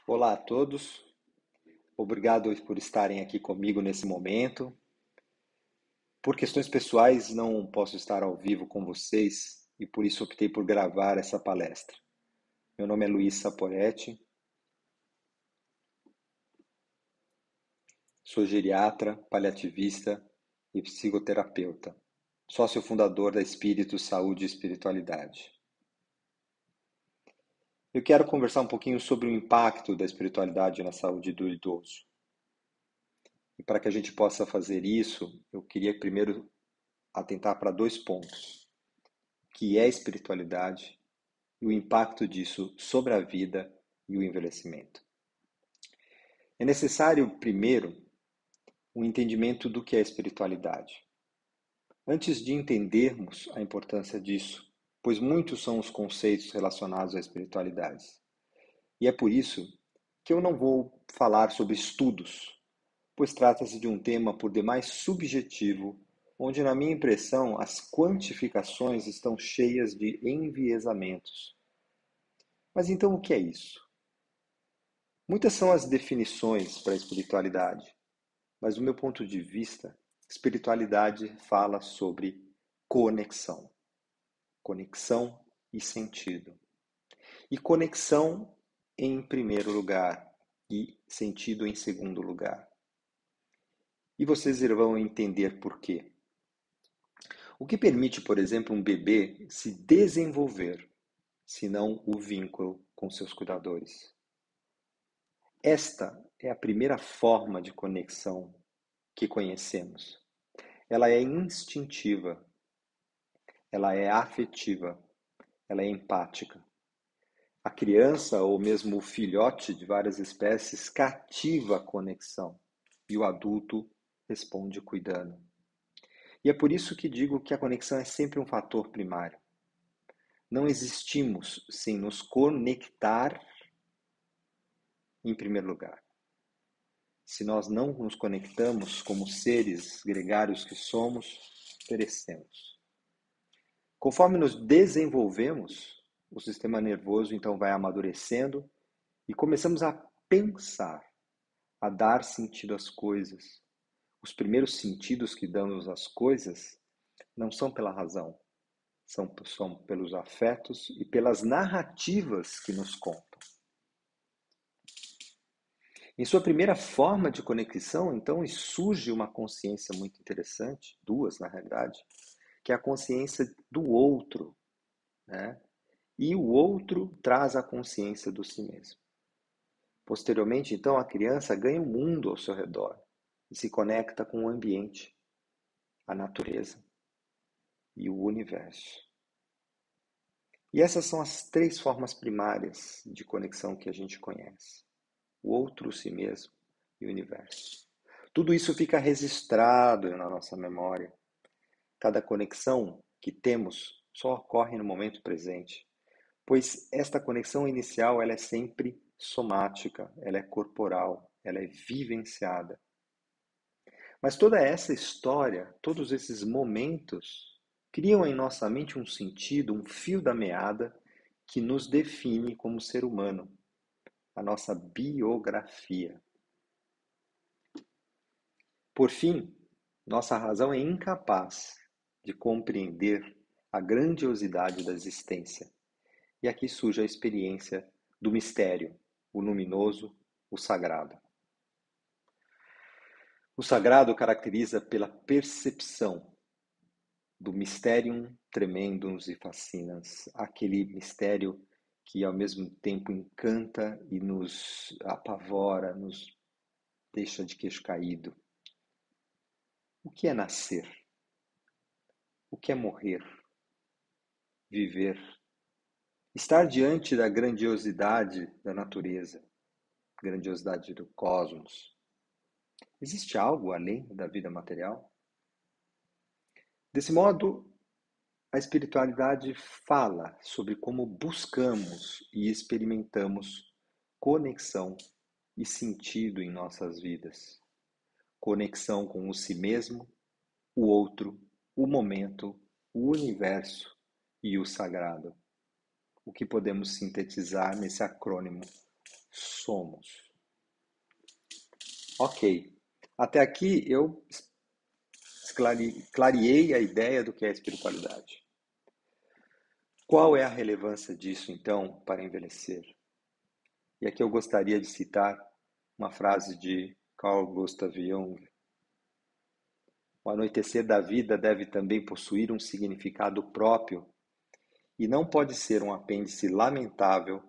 Olá a todos, obrigado por estarem aqui comigo nesse momento. Por questões pessoais, não posso estar ao vivo com vocês e por isso optei por gravar essa palestra. Meu nome é Luiz Saporetti, sou geriatra, paliativista e psicoterapeuta, sócio fundador da Espírito Saúde e Espiritualidade. Eu quero conversar um pouquinho sobre o impacto da espiritualidade na saúde do idoso. E para que a gente possa fazer isso, eu queria primeiro atentar para dois pontos, que é a espiritualidade e o impacto disso sobre a vida e o envelhecimento. É necessário, primeiro, um entendimento do que é espiritualidade. Antes de entendermos a importância disso, pois muitos são os conceitos relacionados à espiritualidade. E é por isso que eu não vou falar sobre estudos, pois trata-se de um tema por demais subjetivo, onde, na minha impressão, as quantificações estão cheias de enviesamentos. Mas então o que é isso? Muitas são as definições para a espiritualidade, mas do meu ponto de vista, espiritualidade fala sobre conexão. Conexão e sentido. E conexão em primeiro lugar e sentido em segundo lugar. E vocês vão entender por quê. O que permite, por exemplo, um bebê se desenvolver, se não o vínculo com seus cuidadores? Esta é a primeira forma de conexão que conhecemos. Ela é instintiva, ela é afetiva, ela é empática. A criança, ou mesmo o filhote de várias espécies, cativa a conexão e o adulto responde cuidando. E é por isso que digo que a conexão é sempre um fator primário. Não existimos sem nos conectar em primeiro lugar. Se nós não nos conectamos como seres gregários que somos, perecemos. Conforme nos desenvolvemos, o sistema nervoso então vai amadurecendo e começamos a pensar, a dar sentido às coisas. Os primeiros sentidos que damos às coisas não são pela razão, são pelos afetos e pelas narrativas que nos contam. Em sua primeira forma de conexão, então, surge uma consciência muito interessante, duas na realidade, que é a consciência do outro, né? E o outro traz a consciência do si mesmo. Posteriormente, então, a criança ganha o mundo ao seu redor e se conecta com o ambiente, a natureza e o universo. E essas são as três formas primárias de conexão que a gente conhece: o outro, o si mesmo e o universo. Tudo isso fica registrado na nossa memória. Cada conexão que temos só ocorre no momento presente, pois esta conexão inicial ela é sempre somática, ela é corporal, ela é vivenciada. Mas toda essa história, todos esses momentos, criam em nossa mente um sentido, um fio da meada que nos define como ser humano, a nossa biografia. Por fim, nossa razão é incapaz de compreender a grandiosidade da existência. E aqui surge a experiência do mistério, o luminoso, o sagrado. O sagrado caracteriza pela percepção do mysterium tremendum e fascinans, aquele mistério que ao mesmo tempo encanta e nos apavora, nos deixa de queixo caído. O que é nascer? O que é morrer? Viver? Estar diante da grandiosidade da natureza, grandiosidade do cosmos. Existe algo além da vida material? Desse modo, a espiritualidade fala sobre como buscamos e experimentamos conexão e sentido em nossas vidas. Conexão com o si mesmo, o outro, o momento, o universo e o sagrado. O que podemos sintetizar nesse acrônimo somos. Ok. Até aqui eu clareei a ideia do que é espiritualidade. Qual é a relevância disso, então, para envelhecer? E aqui eu gostaria de citar uma frase de Carl Gustav Jung. O anoitecer da vida deve também possuir um significado próprio e não pode ser um apêndice lamentável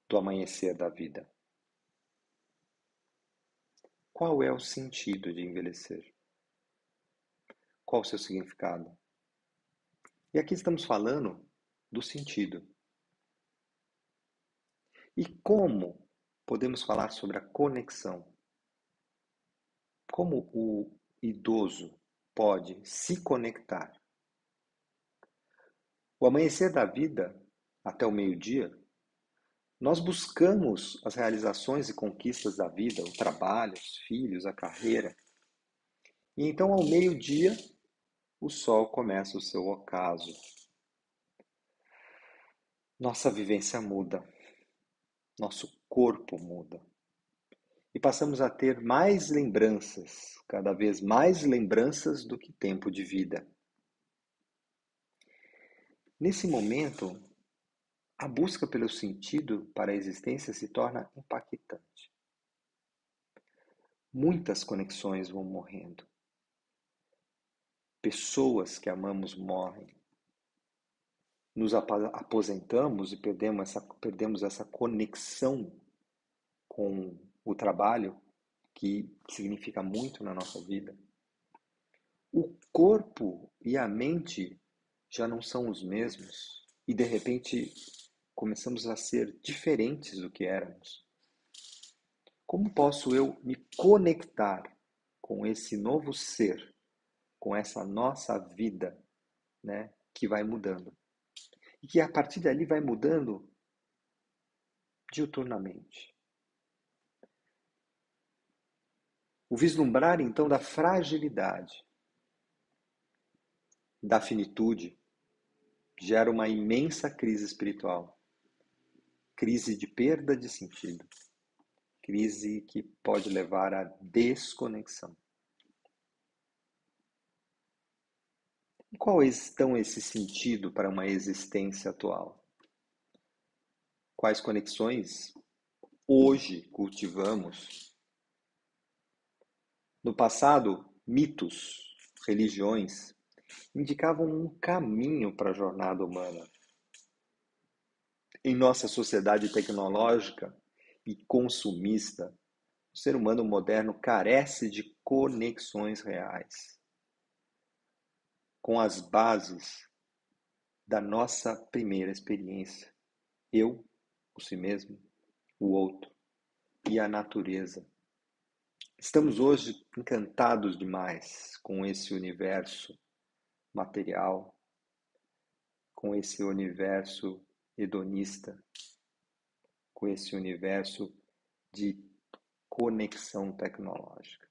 do amanhecer da vida. Qual é o sentido de envelhecer? Qual o seu significado? E aqui estamos falando do sentido. E como podemos falar sobre a conexão? Como o idoso pode se conectar? O amanhecer da vida, até o meio-dia, nós buscamos as realizações e conquistas da vida, o trabalho, os filhos, a carreira. E então, ao meio-dia, o sol começa o seu ocaso. Nossa vivência muda, nosso corpo muda. E passamos a ter mais lembranças, cada vez mais lembranças do que tempo de vida. Nesse momento, a busca pelo sentido para a existência se torna impactante. Muitas conexões vão morrendo. Pessoas que amamos morrem. Nos aposentamos e perdemos essa conexão com o trabalho, que significa muito na nossa vida. O corpo e a mente já não são os mesmos e, de repente, começamos a ser diferentes do que éramos. Como posso eu me conectar com esse novo ser, com essa nossa vida, né, que vai mudando? E que a partir dali vai mudando diuturnamente. O vislumbrar, então, da fragilidade, da finitude, gera uma imensa crise espiritual. Crise de perda de sentido. Crise que pode levar à desconexão. E qual é então esse sentido para uma existência atual? Quais conexões hoje cultivamos? No passado, mitos, religiões indicavam um caminho para a jornada humana. Em nossa sociedade tecnológica e consumista, o ser humano moderno carece de conexões reais com as bases da nossa primeira experiência. Eu, o si mesmo, o outro e a natureza. Estamos hoje encantados demais com esse universo material, com esse universo hedonista, com esse universo de conexão tecnológica.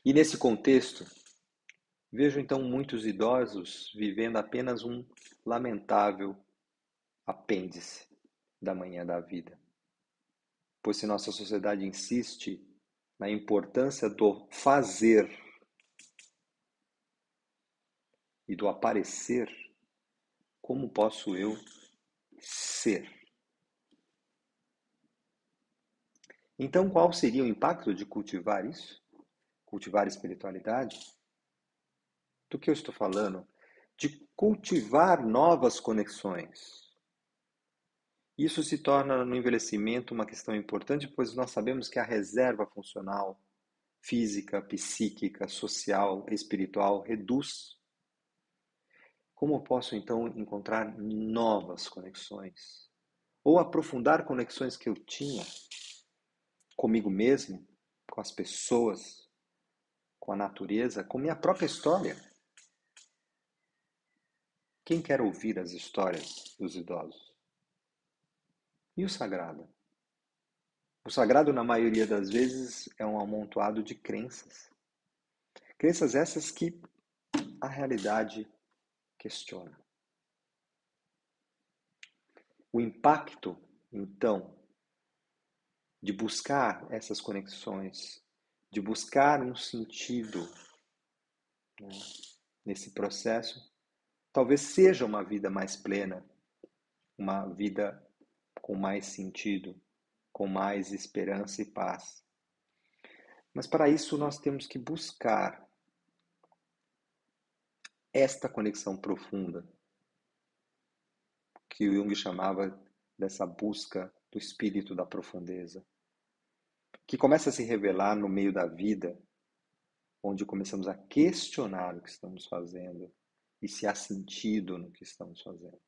E nesse contexto, vejo então muitos idosos vivendo apenas um lamentável apêndice da manhã da vida. Pois se nossa sociedade insiste na importância do fazer e do aparecer, como posso eu ser? Então, qual seria o impacto de cultivar isso? Cultivar espiritualidade? Do que eu estou falando? De cultivar novas conexões. Isso se torna no envelhecimento uma questão importante, pois nós sabemos que a reserva funcional, física, psíquica, social, espiritual, reduz. Como eu posso então encontrar novas conexões? Ou aprofundar conexões que eu tinha comigo mesmo, com as pessoas, com a natureza, com minha própria história? Quem quer ouvir as histórias dos idosos? E o sagrado? O sagrado, na maioria das vezes, é um amontoado de crenças. Crenças essas que a realidade questiona. O impacto então, de buscar essas conexões, de buscar um sentido, né, nesse processo, talvez seja uma vida mais plena, uma vida com mais sentido, com mais esperança e paz. Mas para isso nós temos que buscar esta conexão profunda, que o Jung chamava dessa busca do espírito da profundeza, que começa a se revelar no meio da vida, onde começamos a questionar o que estamos fazendo e se há sentido no que estamos fazendo.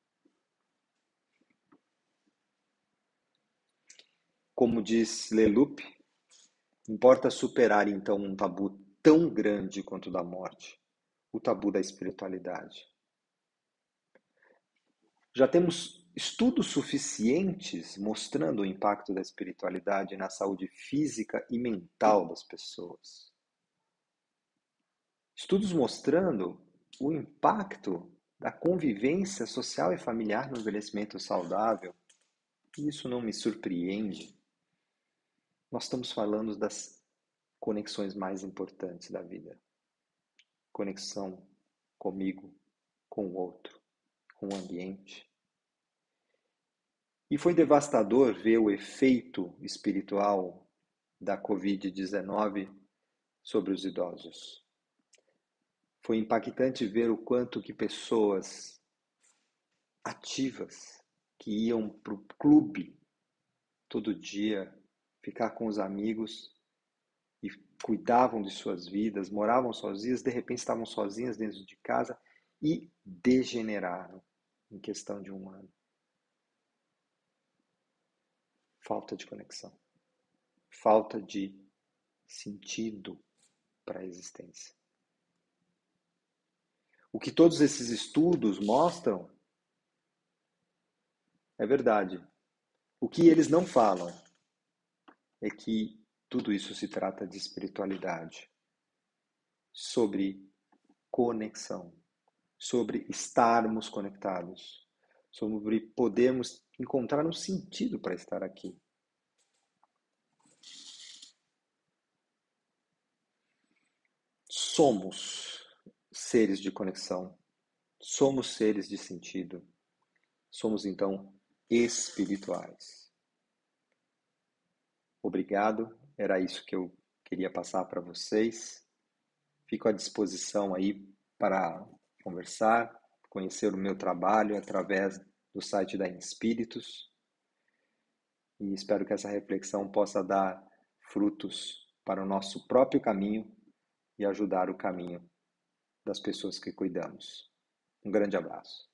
Como diz Leloup, importa superar então um tabu tão grande quanto o da morte, o tabu da espiritualidade. Já temos estudos suficientes mostrando o impacto da espiritualidade na saúde física e mental das pessoas. Estudos mostrando o impacto da convivência social e familiar no envelhecimento saudável. E isso não me surpreende. Nós estamos falando das conexões mais importantes da vida. Conexão comigo, com o outro, com o ambiente. E foi devastador ver o efeito espiritual da Covid-19 sobre os idosos. Foi impactante ver o quanto que pessoas ativas, que iam para o clube todo dia, ficar com os amigos e cuidavam de suas vidas, moravam sozinhas, de repente estavam sozinhas dentro de casa e degeneraram em questão de um ano. Falta de conexão, falta de sentido para a existência. O que todos esses estudos mostram é verdade. O que eles não falam é que tudo isso se trata de espiritualidade, sobre conexão, sobre estarmos conectados, sobre podermos encontrar um sentido para estar aqui. Somos seres de conexão, somos seres de sentido, somos então espirituais. Obrigado, era isso que eu queria passar para vocês. Fico à disposição aí para conversar, conhecer o meu trabalho através do site da Inspíritos e espero que essa reflexão possa dar frutos para o nosso próprio caminho e ajudar o caminho das pessoas que cuidamos. Um grande abraço.